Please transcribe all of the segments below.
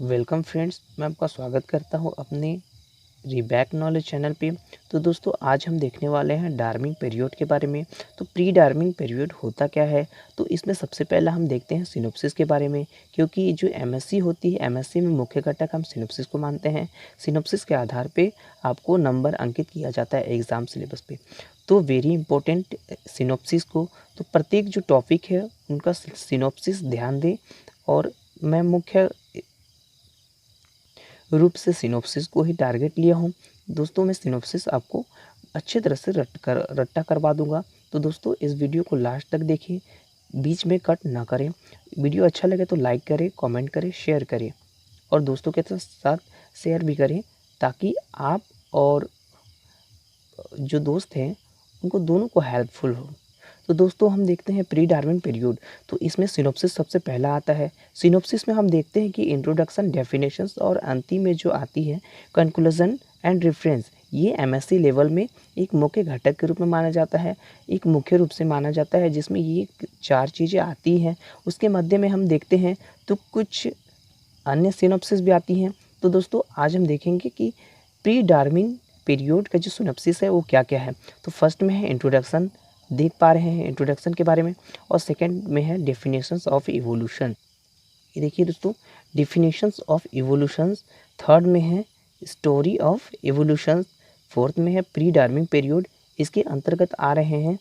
Welcome friends, मैं आपका स्वागत करता हूं अपने रिबैक नॉलेज चैनल पे। तो दोस्तों, आज हम देखने वाले हैं डार्विंग पीरियड के बारे में। तो प्री डार्विंग पीरियड होता क्या है? तो इसमें सबसे पहला हम देखते हैं सिनॉप्सिस के बारे में, क्योंकि जो एमएससी होती है, एमएससी में मुख्य घटक हम सिनॉप्सिस को मानते हैं। सिनॉप्सिस के आधार पे आपको नंबर अंकित किया जाता है एग्ज़ाम सिलेबस पे। तो वेरी इंपॉर्टेंट सिनॉप्सिस को, तो प्रत्येक जो टॉपिक है उनका सिनॉप्सिस ध्यान दें। और मैं मुख्य रूप से सिनॉप्सिस को ही टारगेट लिया हूँ। दोस्तों, मैं सिनॉप्सिस आपको अच्छी तरह से रट्टा करवा दूंगा। तो दोस्तों, इस वीडियो को लास्ट तक देखिए, बीच में कट ना करें। वीडियो अच्छा लगे तो लाइक करें, कमेंट करें, शेयर करें और दोस्तों के साथ शेयर भी करें, ताकि आप और जो दोस्त हैं उनको दोनों को हेल्पफुल हो। तो दोस्तों, हम देखते हैं प्री डार्विन पीरियड। तो इसमें सिनॉप्सिस सबसे पहला आता है। सिनॉप्सिस में हम देखते हैं कि इंट्रोडक्शन, डेफिनेशंस और अंतिम में जो आती है कंक्लूजन एंड रेफरेंस, ये एमएससी लेवल में एक मुख्य घटक के रूप में माना जाता है, एक मुख्य रूप से माना जाता है, जिसमें ये 4 चीज़ें आती हैं। उसके मध्य में हम देखते हैं तो कुछ अन्य सिनॉप्सिस भी आती हैं। तो दोस्तों, आज हम देखेंगे कि प्री डार्विन पीरियड का जो सिनॉप्सिस है वो क्या क्या है। तो फर्स्ट में है इंट्रोडक्शन, देख पा रहे हैं इंट्रोडक्शन के बारे में, और सेकंड में है डेफिनेशंस ऑफ इवोल्यूशन। ये देखिए दोस्तों, डेफिनेशंस ऑफ इवोल्यूशंस। थर्ड में है स्टोरी ऑफ इवोल्यूशंस। फोर्थ में है प्री डार्विन पीरियड। इसके अंतर्गत आ रहे हैं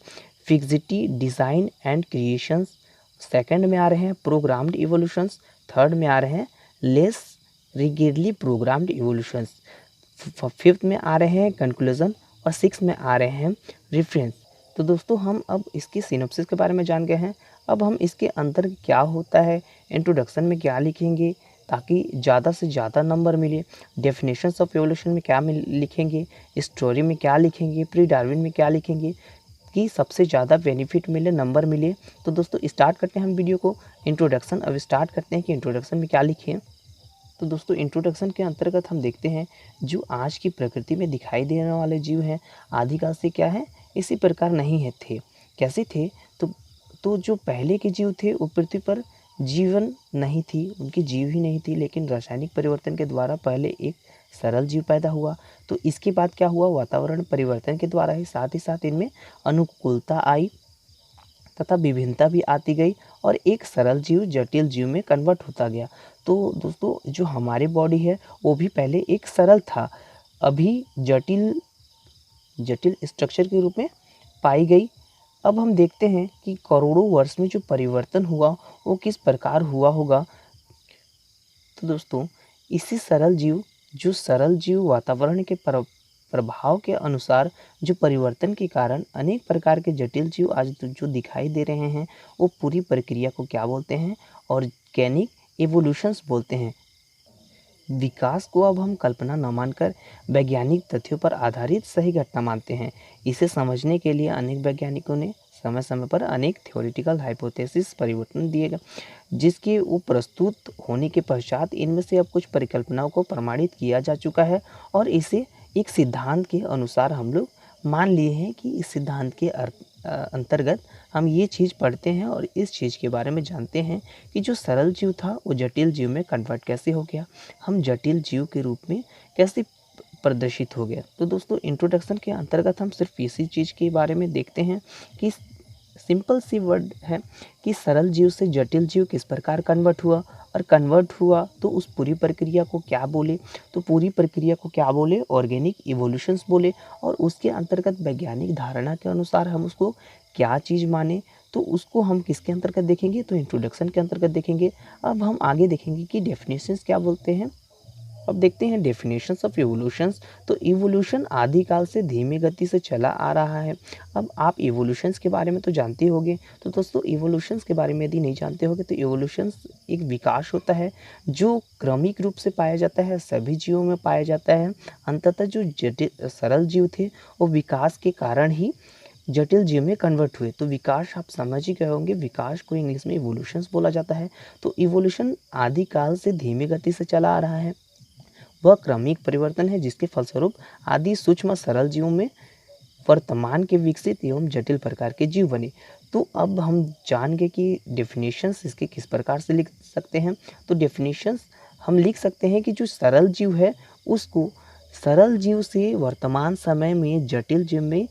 fixity, design and creations. Second में आ रहे हैं प्रोग्राम्ड इवोल्यूशंस। थर्ड में आ रहे हैं लेस रिगिडली प्रोग्राम्ड इवोल्यूशंस। फिफ्थ में आ रहे हैं कंक्लूजन और सिक्स में आ रहे हैं रेफरेंस। तो दोस्तों, हम अब इसकी सिनॉप्सिस के बारे में जान गए हैं। अब हम इसके अंदर क्या होता है, इंट्रोडक्शन में क्या लिखेंगे ताकि ज़्यादा से ज़्यादा नंबर मिले, डेफिनेशंस ऑफ एवोल्यूशन में क्या लिखेंगे, स्टोरी में क्या लिखेंगे, प्री डार्विन में क्या लिखेंगे कि सबसे ज़्यादा बेनिफिट मिले, नंबर मिले। तो दोस्तों, स्टार्ट करते हैं हम वीडियो को। इंट्रोडक्शन, अब स्टार्ट करते हैं कि इंट्रोडक्शन में क्या लिखें। तो दोस्तों, इंट्रोडक्शन के अंतर्गत हम देखते हैं जो आज की प्रकृति में दिखाई देने वाले जीव हैं, आदिकाल से क्या है, इसी प्रकार नहीं है थे। कैसे थे? तो जो पहले के जीव थे वो पृथ्वी पर जीवन नहीं थी, उनकी जीव ही नहीं थी, लेकिन रासायनिक परिवर्तन के द्वारा पहले एक सरल जीव पैदा हुआ। तो इसके बाद क्या हुआ, वातावरण परिवर्तन के द्वारा ही साथ इनमें अनुकूलता आई तथा विभिन्नता भी आती गई और एक सरल जीव जटिल जीव में कन्वर्ट होता गया। तो दोस्तों, जो हमारी बॉडी है वो भी पहले एक सरल था, अभी जटिल जटिल स्ट्रक्चर के रूप में पाई गई। अब हम देखते हैं कि करोड़ों वर्ष में जो परिवर्तन हुआ वो किस प्रकार हुआ होगा। तो दोस्तों, इसी सरल जीव वातावरण के प्रभाव के अनुसार जो परिवर्तन के कारण अनेक प्रकार के जटिल जीव आज जो दिखाई दे रहे हैं, वो पूरी प्रक्रिया को क्या बोलते हैं, ऑर्गेनिक इवोल्यूशंस बोलते हैं। विकास को अब हम कल्पना न मानकर वैज्ञानिक तथ्यों पर आधारित सही घटना मानते हैं। इसे समझने के लिए अनेक वैज्ञानिकों ने समय समय पर अनेक थ्योरेटिकल हाइपोथेसिस परिवर्तन दिए गए, जिसके वो प्रस्तुत होने के पश्चात इनमें से अब कुछ परिकल्पनाओं को प्रमाणित किया जा चुका है और इसे एक सिद्धांत के अनुसार हम लोग मान लिए हैं कि इस सिद्धांत के अंतर्गत हम ये चीज़ पढ़ते हैं और इस चीज़ के बारे में जानते हैं कि जो सरल जीव था वो जटिल जीव में कन्वर्ट कैसे हो गया, हम जटिल जीव के रूप में कैसे प्रदर्शित हो गया। तो दोस्तों, इंट्रोडक्शन के अंतर्गत हम सिर्फ इसी चीज़ के बारे में देखते हैं कि सिंपल सी वर्ड है कि सरल जीव से जटिल जीव किस प्रकार कन्वर्ट हुआ, और कन्वर्ट हुआ तो उस पूरी प्रक्रिया को क्या बोले, तो पूरी प्रक्रिया को क्या बोले, ऑर्गेनिक इवोल्यूशंस बोले। और उसके अंतर्गत वैज्ञानिक धारणा के अनुसार हम उसको क्या चीज़ माने, तो उसको हम किसके अंतर्गत देखेंगे, तो इंट्रोडक्शन के अंतर्गत देखेंगे। अब हम आगे देखेंगे कि डेफिनेशंस क्या बोलते हैं। अब देखते हैं डेफिनेशंस ऑफ इवोल्यूशंस। तो इवोल्यूशन आदिकाल से धीमी गति से चला आ रहा है। अब आप इवोल्यूशंस के बारे में तो जानते होंगे। तो दोस्तों, इवोल्यूशंस के बारे में यदि नहीं जानते होंगे तो इवोल्यूशंस एक विकास होता है जो क्रमिक रूप से पाया जाता है, सभी जीवों में पाया जाता है। अंततः जो जटिल सरल जीव थे वो विकास के कारण ही जटिल जीव में कन्वर्ट हुए। तो विकास आप समझ ही गए होंगे, विकास को इंग्लिश में इवोल्यूशंस बोला जाता है। तो इवोल्यूशन आदिकाल से धीमी गति से चला आ रहा है, वह क्रमिक परिवर्तन है जिसके फलस्वरूप आदि सूक्ष्म सरल जीवों में वर्तमान के विकसित एवं जटिल प्रकार के जीव बने। तो अब हम जान गए कि डेफिनेशंस इसके किस प्रकार से लिख सकते हैं। तो डेफिनेशंस हम लिख सकते हैं कि जो सरल जीव है उसको सरल जीव से वर्तमान समय में जटिल जीव में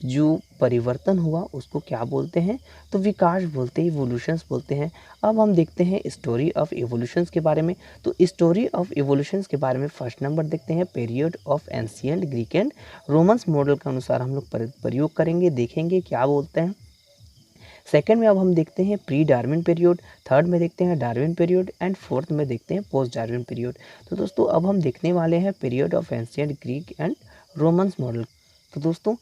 जो परिवर्तन हुआ उसको क्या बोलते हैं, तो विकास बोलते हैं, इवोल्यूशंस बोलते हैं। अब हम देखते हैं स्टोरी ऑफ इवोल्यूशंस के बारे में। तो स्टोरी ऑफ इवोल्यूशंस के बारे में फर्स्ट नंबर देखते हैं, period of ancient Greek and Romans model के अनुसार हम लोग प्रयोग करेंगे, देखेंगे क्या बोलते हैं। सेकंड में अब हम देखते हैं प्री डार्विन पीरियड, थर्ड में देखते हैं डार्विन पीरियड एंड फोर्थ में देखते हैं पोस्ट डार्विन पीरियड। तो दोस्तों अब हम देखने वाले हैं period of ancient Greek and Romans model. तो दोस्तों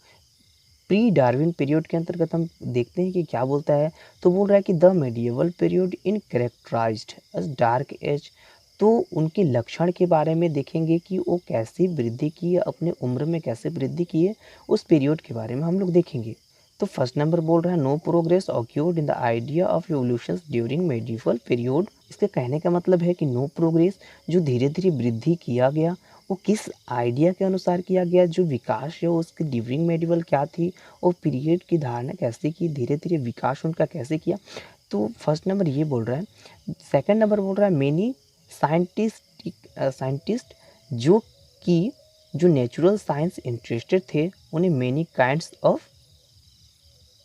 प्री डार्विन पीरियड के अंतर्गत हम देखते हैं कि क्या बोलता है, तो बोल रहा है कि the medieval period in characterised as dark age. तो उनके लक्षण के बारे में देखेंगे कि वो कैसी वृद्धि की है, अपने उम्र में कैसे वृद्धि की है, उस पीरियड के बारे में हम लोग देखेंगे। तो फर्स्ट नंबर बोल रहा है no progress occurred in the idea of evolution during medieval period. इसके कहने का मतलब है कि नो प्रोग्रेस, जो धीरे धीरे वृद्धि किया गया वो किस आइडिया के अनुसार किया गया, जो विकास है उसकी ड्यूरिंग मेडिएवल क्या थी और पीरियड की धारणा कैसे की, धीरे धीरे विकास उनका कैसे किया। तो फर्स्ट नंबर ये बोल रहा है। सेकंड नंबर बोल रहा है मेनी साइंटिस्ट जो कि जो नेचुरल साइंस इंटरेस्टेड थे उन्हें मेनी काइंड्स ऑफ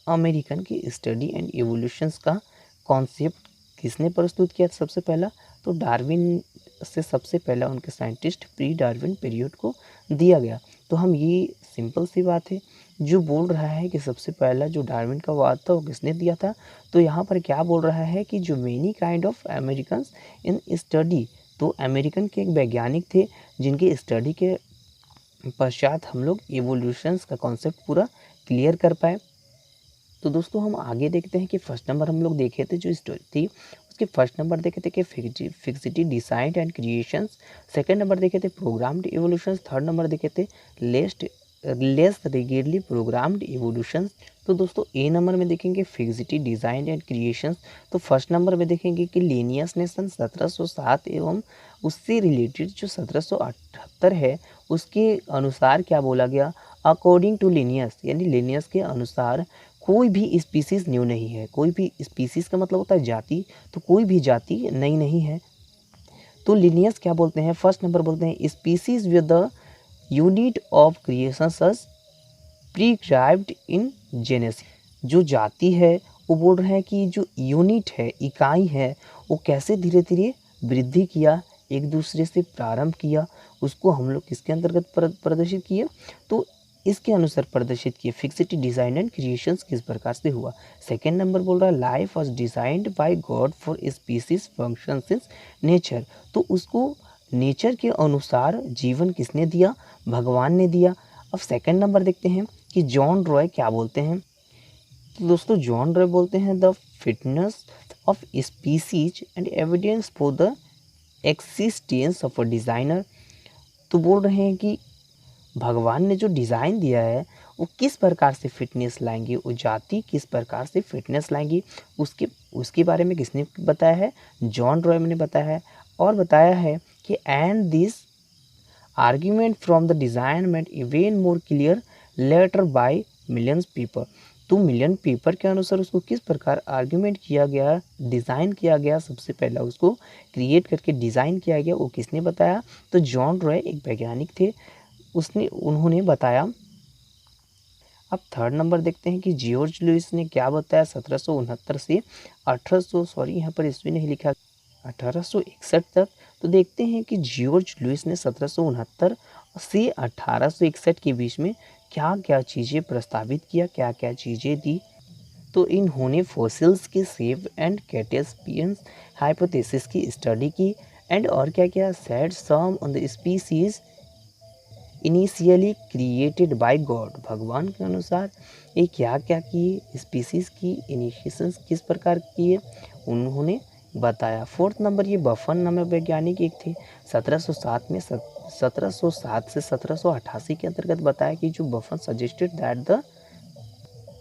अमेरिकन की स्टडी एंड इवोल्यूशंस का कॉन्सेप्ट किसने प्रस्तुत किया सबसे पहला, तो डार्विन से सबसे पहला उनके साइंटिस्ट प्री डार्विन पीरियड को दिया गया। तो हम ये सिंपल सी बात है जो बोल रहा है कि सबसे पहला जो डार्विन का वाद था वो किसने दिया था, तो यहाँ पर क्या बोल रहा है कि जो many kind of American in study, तो अमेरिकन के एक वैज्ञानिक थे जिनके स्टडी के पश्चात हम लोग एवोल्यूशंस का कॉन्सेप्ट पूरा क्लियर कर पाए। तो दोस्तों हम आगे देखते हैं कि फर्स्ट नंबर हम लोग देखे थे जो स्टोरी थी उसके फर्स्ट नंबर देखे थे कि fixity design and creations, second number देखे थे प्रोग्राम्ड इवोल्यूशंस, थर्ड नंबर देखे थे लेस रिगिडली प्रोग्राम्ड इवोल्यूशंस। तो दोस्तों ए नंबर में देखेंगे फिक्सिटी डिजाइन एंड क्रिएशंस। तो फर्स्ट नंबर में देखेंगे कि लीनियस ने सन 1707 एवं उससे रिलेटेड जो 1778 है उसके अनुसार क्या बोला गया, अकॉर्डिंग टू लीनियस, यानी लीनियस के अनुसार कोई भी स्पीसीज न्यू नहीं है। कोई भी स्पीसीज का मतलब होता है जाति, तो कोई भी जाति नई नहीं है। तो लीनियस क्या बोलते हैं, फर्स्ट नंबर बोलते हैं species with the unit of creation such prescribed in genesis. जो जाति है वो बोल रहे हैं कि जो यूनिट है, इकाई है, वो कैसे धीरे धीरे वृद्धि किया, एक दूसरे से प्रारंभ किया, उसको हम लोग किसके अंतर्गत प्रदर्शित किए, तो इसके अनुसार प्रदर्शित किए फिक्सिटी डिजाइन एंड क्रिएशंस किस प्रकार से हुआ। सेकेंड नंबर बोल रहा है life was designed bye God for species functions in nature. तो उसको नेचर के अनुसार जीवन किसने दिया, भगवान ने दिया। अब सेकेंड नंबर देखते हैं कि जॉन रॉय क्या बोलते हैं। तो दोस्तों जॉन रॉय बोलते हैं the fitness of species and evidence for the existence of a designer. तो बोल रहे हैं कि भगवान ने जो डिज़ाइन दिया है वो किस प्रकार से फिटनेस लाएंगी, वो जाति किस प्रकार से फिटनेस लाएंगी, उसके बारे में किसने बताया है, जॉन रॉय ने बताया है। और बताया है कि and this argument from the design made even more clear later by millions people. तो मिलियन पेपर के अनुसार उसको किस प्रकार आर्ग्यूमेंट किया गया, डिज़ाइन किया गया, सबसे पहला उसको क्रिएट करके डिज़ाइन किया गया, वो किसने बताया, तो जॉन रॉय एक वैज्ञानिक थे, उन्होंने बताया। अब थर्ड नंबर देखते हैं कि जॉर्ज लुइस ने क्या बताया 1769 से 1800, सॉरी यहाँ पर ईस्वी नहीं लिखा, 1861 तक। तो देखते हैं कि जॉर्ज लुइस ने 1769 से 1861 के बीच में क्या क्या चीज़ें प्रस्तावित किया, क्या क्या चीज़ें दी। तो इन्होंने फॉसिल्स के शेप एंड कैटेस्पियंस हाइपोथेसिस की स्टडी की एंड और क्या क्या said some on the species initially created by God. भगवान के अनुसार ये क्या क्या किए, स्पीसीज की इनिशिएशंस किस प्रकार किए उन्होंने बताया। फोर्थ नंबर ये बफन नामक वैज्ञानिक एक थे, 1707 में 1707 से 1788 के अंतर्गत बताया कि जो Buffon suggested that the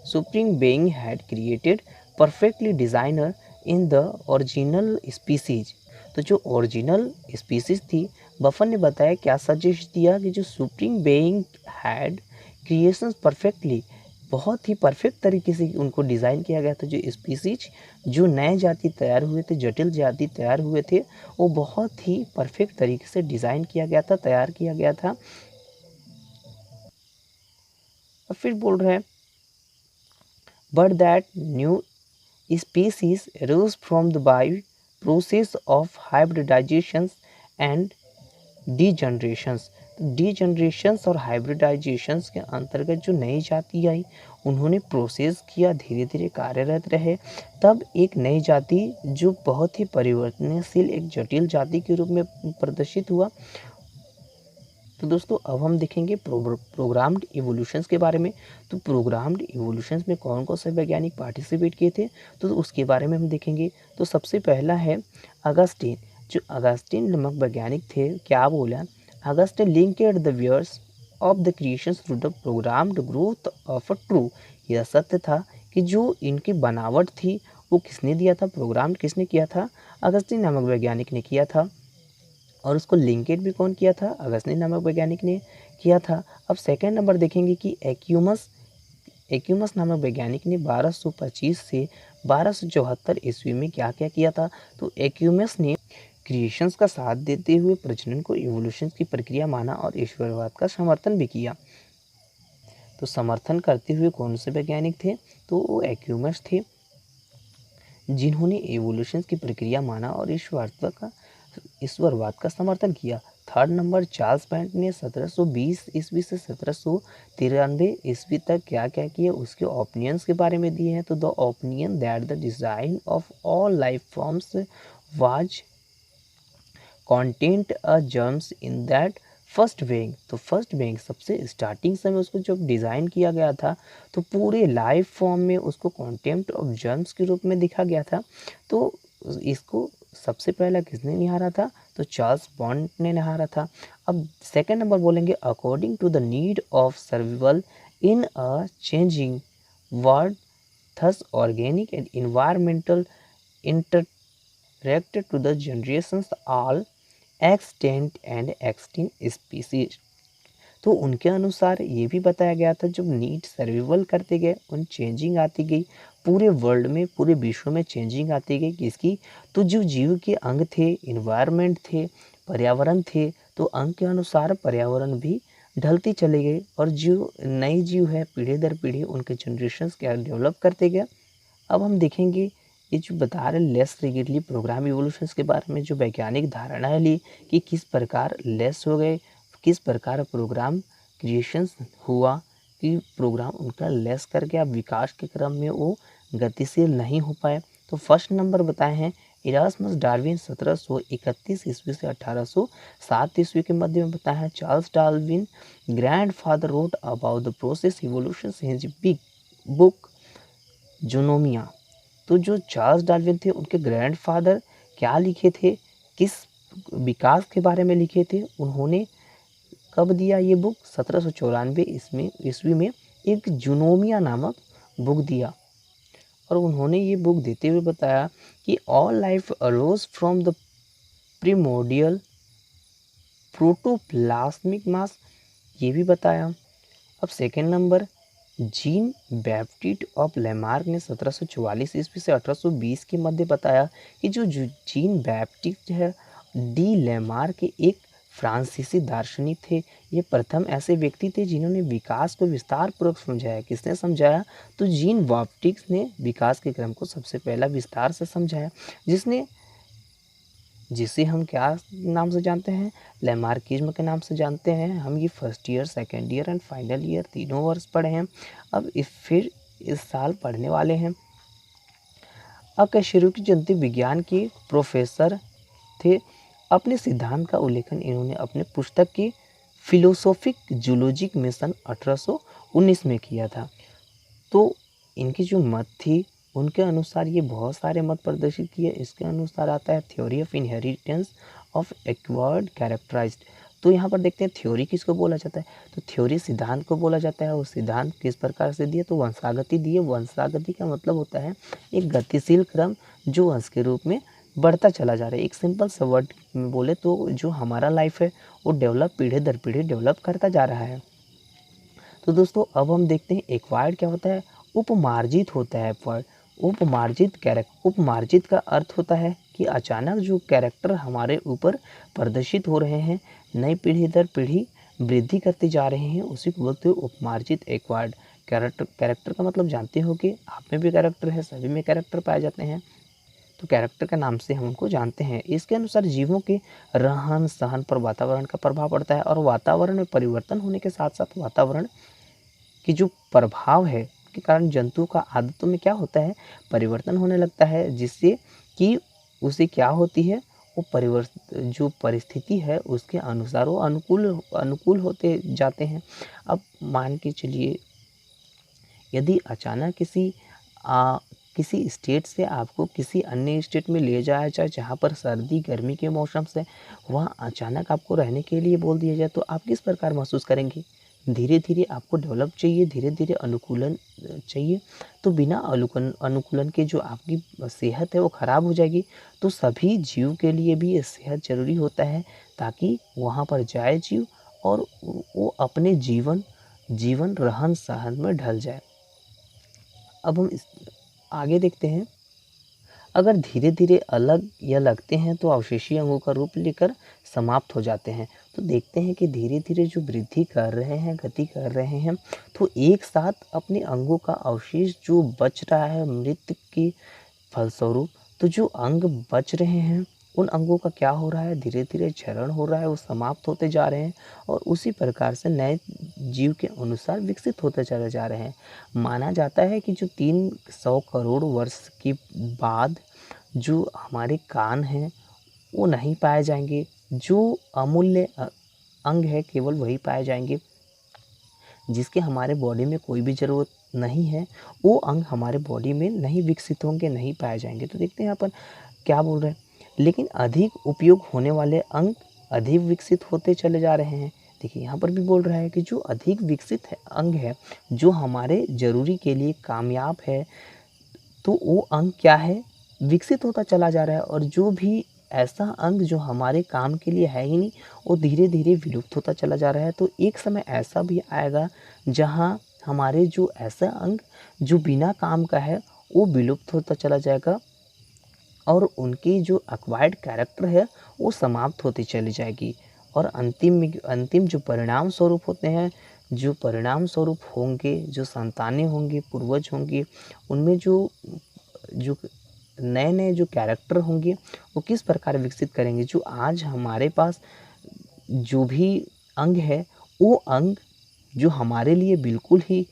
supreme being had created perfectly designer in the original species. तो जो ओरिजिनल स्पीसीज थी, बफन ने बताया क्या सजेस्ट दिया कि जो supreme being had creations perfectly बहुत ही परफेक्ट तरीके से उनको डिज़ाइन किया गया था। जो स्पीसीज, जो नए जाति तैयार हुए थे, जटिल जाति तैयार हुए थे, वो बहुत ही परफेक्ट तरीके से डिज़ाइन किया गया था, तैयार किया गया था। और फिर बोल रहे हैं, but that new species arose from the by process of hybridizations and degenerations। तो डीजनरेशंस और हाइब्रिडाइजेशंस के अंतर्गत जो नई जाति आई, उन्होंने प्रोसेस किया, धीरे धीरे कार्यरत रहे, तब एक नई जाति जो बहुत ही परिवर्तनशील एक जटिल जाति के रूप में प्रदर्शित हुआ। तो दोस्तों अब हम देखेंगे प्रोग्राम्ड इवोल्यूशंस के बारे में। तो प्रोग्राम्ड इवोल्यूशंस में कौन कौन से वैज्ञानिक पार्टिसिपेट किए थे, तो उसके बारे में हम देखेंगे। तो सबसे पहला है अगस्टीन। जो अगस्टीन नामक वैज्ञानिक थे, क्या बोला, Augustine linked the years of the creation through the programmed growth of a true. यह सत्य था कि जो इनकी बनावट थी वो किसने दिया था, प्रोग्राम किसने किया था, अगस्टीन नामक वैज्ञानिक ने किया था। और उसको लिंकेज भी कौन किया था, अगस्तीन नामक वैज्ञानिक ने किया था। अब सेकेंड नंबर देखेंगे कि एक्यूमस नामक वैज्ञानिक ने 1225 से 1274 ईस्वी में क्या क्या किया था। तो एक्यूमस ने क्रिएशंस का साथ देते हुए प्रजनन को इवोल्यूशन की प्रक्रिया माना और ईश्वरवाद का समर्थन भी किया। तो समर्थन करते हुए कौन से वैज्ञानिक थे, तो वो एक्यूमस थे, जिन्होंने एवोल्यूशन की प्रक्रिया माना और ईश्वरवाद का समर्थन किया। थर्ड नंबर चार्ल्स बेंट ने 1720 ईस्वी से 1793 ईस्वी तक क्या क्या किया, उसके ओपिनियंस के बारे में दिए हैं। तो the opinion that the design of all life forms was content a germs in that first being. तो फर्स्ट बेइंग सबसे स्टार्टिंग समय उसको जब डिज़ाइन किया गया था, तो पूरे लाइफ फॉर्म में उसको कॉन्टेम्प्ट ऑफ जर्म्स के रूप में दिखा गया था। तो इसको सबसे पहला किसने निहारा था, तो चार्ल्स बॉन्ड ने निहारा था। अब सेकंड नंबर बोलेंगे, according to the need of survival in a changing world thus organic and environmental interact to the generations all extant and extinct species. तो उनके अनुसार ये भी बताया गया था, जब नीड सर्वाइवल करते गए, उन चेंजिंग आती गई पूरे वर्ल्ड में, पूरे विश्व में चेंजिंग आती गई किसकी, तो जो जीव के अंग थे, इन्वायरमेंट थे, पर्यावरण थे, तो अंग के अनुसार पर्यावरण भी ढलती चले गए और जो नई जीव है पीढ़ी दर पीढ़ी उनके जनरेशन्स क्या डेवलप करते गए। अब हम देखेंगे ये जो बता रहे लेस रिगिडली प्रोग्राम इवोल्यूशंस के बारे में, जो वैज्ञानिक धारणाएं ली कि किस प्रकार लेस हो गए, किस प्रकार प्रोग्राम क्रिएशंस हुआ, कि प्रोग्राम उनका लेस करके अब विकास के क्रम में वो गतिशील नहीं हो पाए। तो फर्स्ट नंबर बताए हैं इरास्मस डार्विन 1731 ईस्वी से 1807 ईस्वी के मध्य में बताया है। Charles Darwin grandfather wrote about the process evolution his big book Zoonomia. तो जो चार्ल्स डार्विन थे उनके ग्रैंडफादर क्या लिखे थे, किस विकास के बारे में लिखे थे, उन्होंने कब दिया ये बुक, 1794 ईस्वी में एक जूनोमिया नामक बुक दिया। और उन्होंने ये बुक देते हुए बताया कि all life arose from the primordial protoplasmic mass, ये भी बताया। अब second number Jean Baptiste of Lamarck ने 1744 ईस्वी से 1820 के मध्य बताया कि जो जीन बैप्टिस्ट है डी लेमार्क के एक फ्रांसीसी दार्शनिक थे। ये प्रथम ऐसे व्यक्ति थे जिन्होंने विकास को विस्तार पूर्वक समझाया। किसने समझाया, तो जीन बैप्टिस्ट ने विकास के क्रम को सबसे पहला विस्तार से समझाया, जिसे हम क्या नाम से जानते हैं, लेमार्किज्म के नाम से जानते हैं। हम ये first year, second year and final year तीनों वर्ष पढ़े हैं। अब फिर इस साल पढ़ने वाले हैं। अकशेरुकी जंतु विज्ञान के प्रोफेसर थे। अपने सिद्धांत का उल्लेखन इन्होंने अपने पुस्तक की फिलोसोफिक जूलॉजिक मिशन 1819 में किया था। तो इनकी जो मत थी उनके अनुसार ये बहुत सारे मत प्रदर्शित किए। इसके अनुसार आता है theory of inheritance of acquired characterised. तो यहाँ पर देखते हैं थ्योरी किसको बोला जाता है, तो थ्योरी सिद्धांत को बोला जाता है। वो सिद्धांत किस प्रकार से दिए, तो वंशागति दिए। वंशागति का मतलब होता है एक गतिशील क्रम जो वंश के रूप में बढ़ता चला जा रहा है। एक सिंपल सा वर्ड में बोले तो जो हमारा लाइफ है वो डेवलप पीढ़ी दर पीढ़ी डेवलप करता जा रहा है। तो दोस्तों अब हम देखते हैं एक्वायर्ड क्या होता है, उपमार्जित होता है एक्वायर्ड। उपमार्जित का अर्थ होता है कि अचानक जो कैरेक्टर हमारे ऊपर प्रदर्शित हो रहे हैं, नई पीढ़ी दर पीढ़ी वृद्धि करते जा रहे हैं, उसी को बोलते हैं उपमार्जित एक्वायर्ड। कैरेक्टर का मतलब जानते हो कि आप में भी कैरेक्टर है, सभी में कैरेक्टर पाए जाते हैं, तो कैरेक्टर के नाम से हम उनको जानते हैं। इसके अनुसार जीवों के रहन सहन पर वातावरण का प्रभाव पड़ता है, और वातावरण में परिवर्तन होने के साथ साथ वातावरण की जो प्रभाव है के कारण जंतु का आदतों में क्या होता है, परिवर्तन होने लगता है, जिससे कि उसे क्या होती है, वो परिवर्तन जो परिस्थिति है उसके अनुसार वो अनुकूल होते जाते हैं। अब मान के चलिए यदि अचानक किसी स्टेट से आपको किसी अन्य स्टेट में ले जाया जाए जहाँ पर सर्दी गर्मी के मौसम से वहाँ अचानक आपको रहने के लिए बोल दिया जाए, तो आप किस प्रकार महसूस करेंगे। धीरे धीरे आपको डेवलप चाहिए, धीरे धीरे अनुकूलन चाहिए, तो बिना अनुकूलन के जो आपकी सेहत है वो ख़राब हो जाएगी। तो सभी जीव के लिए भी ये सेहत ज़रूरी होता है, ताकि वहाँ पर जाए जीव और वो अपने जीवन रहन सहन में ढल जाए। अब हम आगे देखते हैं, अगर धीरे धीरे अलग या लगते हैं तो अवशेषीय अंगों का रूप लेकर समाप्त हो जाते हैं। तो देखते हैं कि धीरे धीरे जो वृद्धि कर रहे हैं, गति कर रहे हैं, तो एक साथ अपने अंगों का अवशेष जो बच रहा है मृत्यु के फलस्वरूप, तो जो अंग बच रहे हैं उन अंगों का क्या हो रहा है, धीरे धीरे क्षरण हो रहा है, वो समाप्त होते जा रहे हैं, और उसी प्रकार से नए जीव के अनुसार विकसित होते चले जा रहे हैं। माना जाता है कि जो 300 करोड़ वर्ष के बाद जो हमारे कान हैं वो नहीं पाए जाएंगे, जो अमूल्य अंग है केवल वही पाए जाएंगे, जिसके हमारे बॉडी में कोई भी ज़रूरत नहीं है, वो अंग हमारे बॉडी में नहीं विकसित होंगे, नहीं पाए जाएंगे। तो देखते हैं यहाँ पर क्या बोल रहे हैं, लेकिन अधिक उपयोग होने वाले अंग अधिक विकसित होते चले जा रहे हैं। देखिए यहाँ पर भी बोल रहा है कि जो अधिक विकसित है अंग है, जो हमारे ज़रूरी के लिए कामयाब है, तो वो अंग क्या है, विकसित होता चला जा रहा है, और जो भी ऐसा अंग जो हमारे काम के लिए है ही नहीं, वो धीरे धीरे विलुप्त होता चला जा रहा है। तो एक समय ऐसा भी आएगा जहाँ हमारे जो ऐसा अंग जो बिना काम का है वो विलुप्त होता चला जाएगा, और उनकी जो एक्वायर्ड कैरेक्टर है वो समाप्त होती चली जाएगी। और अंतिम जो परिणाम स्वरूप होते हैं, जो परिणाम स्वरूप होंगे, जो संतानें होंगी, पूर्वज होंगे, उनमें जो जो नए नए जो कैरेक्टर होंगे वो किस प्रकार विकसित करेंगे। जो आज हमारे पास जो भी अंग है, वो अंग जो हमारे लिए बिल्कुल ही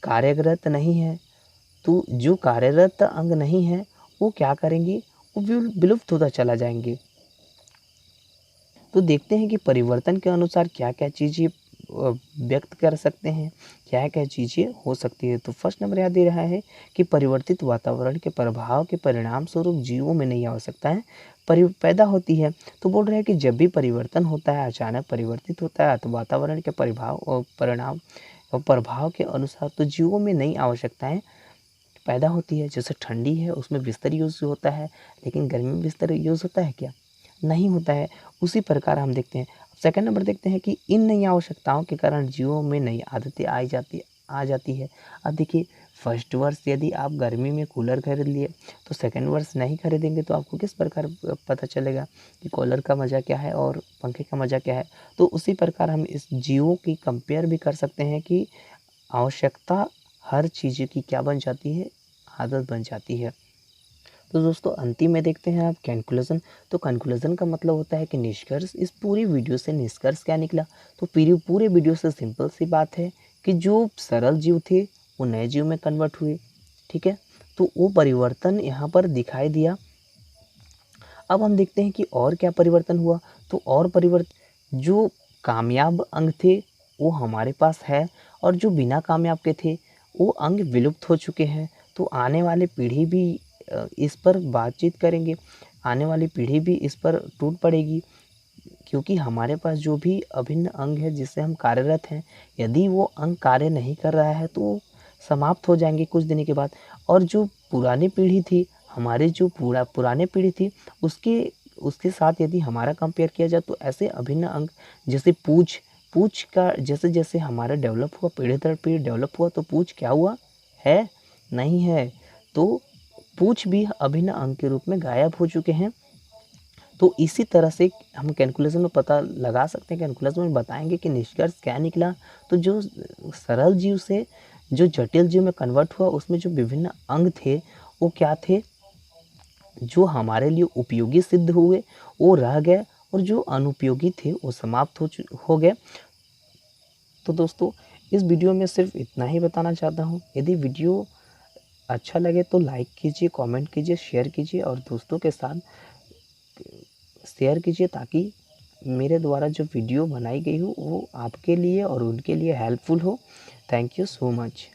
कार्यरत नहीं है, तो जो कार्यरत अंग नहीं है वो क्या करेंगे, वो विलुप्त होता चला जाएंगे। तो देखते हैं कि परिवर्तन के अनुसार क्या क्या चीज़ें व्यक्त कर सकते हैं, क्या क्या चीज़ें हो सकती है। तो फर्स्ट नंबर यहाँ दे रहा है कि परिवर्तित वातावरण के प्रभाव के परिणाम स्वरूप जीवों में नई आवश्यकताएं पैदा होती है। तो बोल रहे हैं कि जब भी परिवर्तन होता है, अचानक परिवर्तित होता है, तो वातावरण के परिभाव और परिणाम और प्रभाव के अनुसार तो जीवों में नई आवश्यकताएं पैदा होती है। जैसे ठंडी है उसमें बिस्तर यूज़ होता है, लेकिन गर्मी में बिस्तर यूज़ होता है क्या, नहीं होता है। उसी प्रकार हम देखते हैं। सेकंड नंबर देखते हैं कि इन नई आवश्यकताओं के कारण जीवों में नई आदतें आ जाती है। अब देखिए फर्स्ट वर्ष यदि आप गर्मी में कूलर खरीद लिए, तो सेकंड वर्ष नहीं खरीदेंगे तो आपको किस प्रकार पता चलेगा कि कूलर का मज़ा क्या है और पंखे का मज़ा क्या है। तो उसी प्रकार हम इस जीवों की कंपेयर भी कर सकते हैं कि आवश्यकता हर चीज़ की क्या बन जाती है, आदत बन जाती है। तो दोस्तों अंतिम में देखते हैं आप कंक्लूजन। तो कंक्लूजन का मतलब होता है कि निष्कर्ष। इस पूरी वीडियो से निष्कर्ष क्या निकला, तो पूरे वीडियो से सिंपल सी बात है कि जो सरल जीव थे वो नए जीव में कन्वर्ट हुए, ठीक है। तो वो परिवर्तन यहाँ पर दिखाई दिया। अब हम देखते हैं कि और क्या परिवर्तन हुआ। तो और परिवर्तन, जो कामयाब अंग थे वो हमारे पास है, और जो बिना कामयाब के थे वो अंग विलुप्त हो चुके हैं। तो आने वाली पीढ़ी भी इस पर बातचीत करेंगे, आने वाली पीढ़ी भी इस पर टूट पड़ेगी, क्योंकि हमारे पास जो भी अभिन्न अंग है जिससे हम कार्यरत हैं, यदि वो अंग कार्य नहीं कर रहा है तो समाप्त हो जाएंगे कुछ दिन के बाद। और जो पुरानी पीढ़ी थी, हमारी जो पुरानी पीढ़ी थी, उसके साथ यदि हमारा कंपेयर किया जाए तो ऐसे अभिन्न अंग जैसे पूँछ, पूंछ का जैसे जैसे हमारा डेवलप हुआ, पीढ़ी दर पीढ़ी डेवलप हुआ, तो पूंछ क्या हुआ है, नहीं है। तो पूंछ भी अभिन्न अंग के रूप में गायब हो चुके हैं। तो इसी तरह से हम कैलकुलेशन में पता लगा सकते हैं, कैलकुलेशन में बताएंगे कि निष्कर्ष क्या निकला। तो जो सरल जीव से जो जटिल जीव में कन्वर्ट हुआ, उसमें जो विभिन्न अंग थे वो क्या थे, जो हमारे लिए उपयोगी सिद्ध हुए वो रह गए, और जो अनुपयोगी थे वो समाप्त हो गए। तो दोस्तों इस वीडियो में सिर्फ इतना ही बताना चाहता हूँ। यदि वीडियो अच्छा लगे तो लाइक कीजिए, कमेंट कीजिए, शेयर कीजिए और दोस्तों के साथ शेयर कीजिए, ताकि मेरे द्वारा जो वीडियो बनाई गई हो वो आपके लिए और उनके लिए हेल्पफुल हो। Thank you so much.